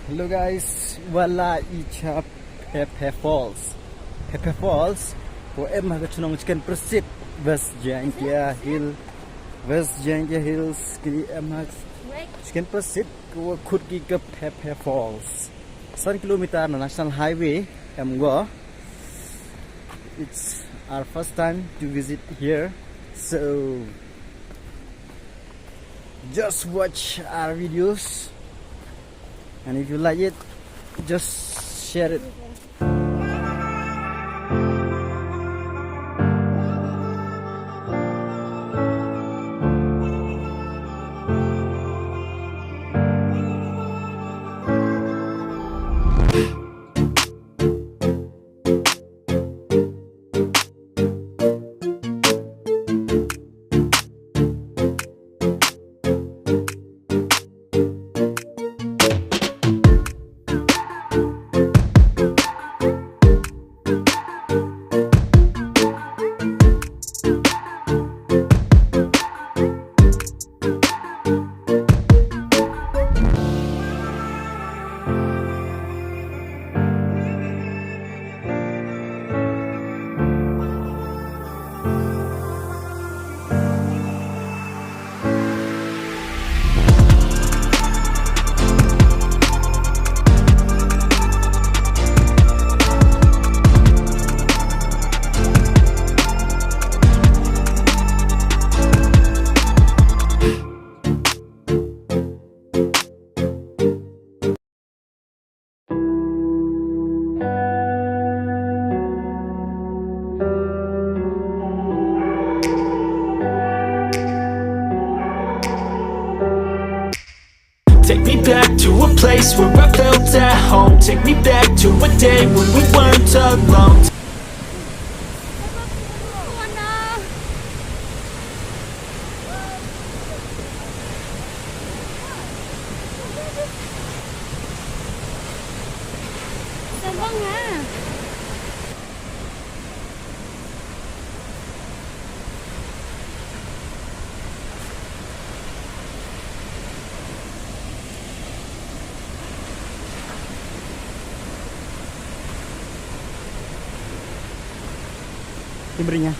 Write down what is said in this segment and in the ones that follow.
Hello guys, wala icha Phe2 Falls. Phe2 Falls, wo em ha chunong chicken prosit West Jaintia Hills ki em ha chicken prosit wo khut ki ka Phe2 Falls. 1 kilometer na national highway em go. It's our first time to visit here, so just watch our videos. And if you like it, just share it. Take me back to a place where I felt at home. Take me back to a day when we weren't alone. Timbernya.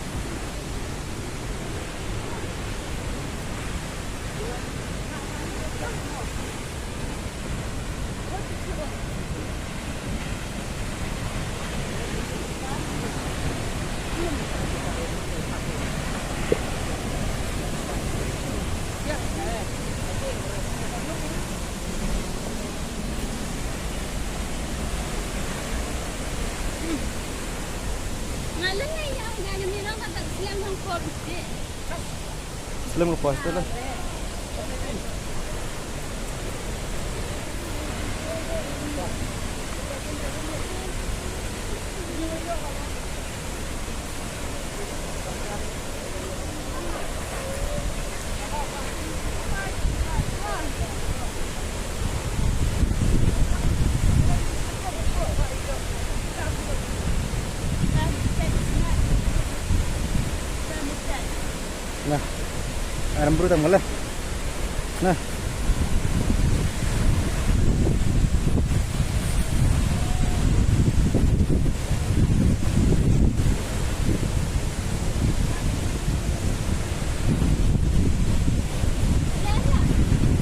Belum lepas tu lah. Nah, aram buru tamu lah. Nah,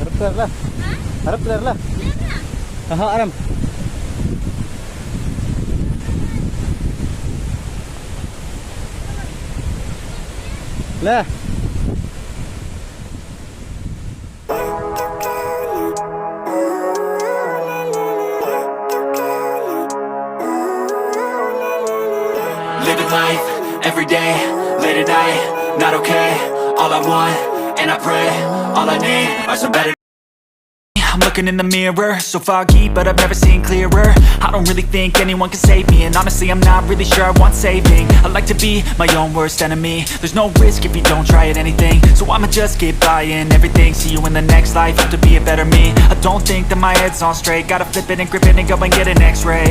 harap keluar lah. Harap keluar lah. Aha, aram. Lah. Living life, every day, late at night, not okay. All I want, and I pray, all I need are some better. I'm looking in the mirror, so foggy, but I've never seen clearer. I don't really think anyone can save me, and honestly I'm not really sure I want saving. I like to be my own worst enemy. There's no risk if you don't try at anything, so I'ma just keep buying everything. See you in the next life, have to be a better me. I don't think that my head's on straight, gotta flip it and grip it and go and get an x-ray.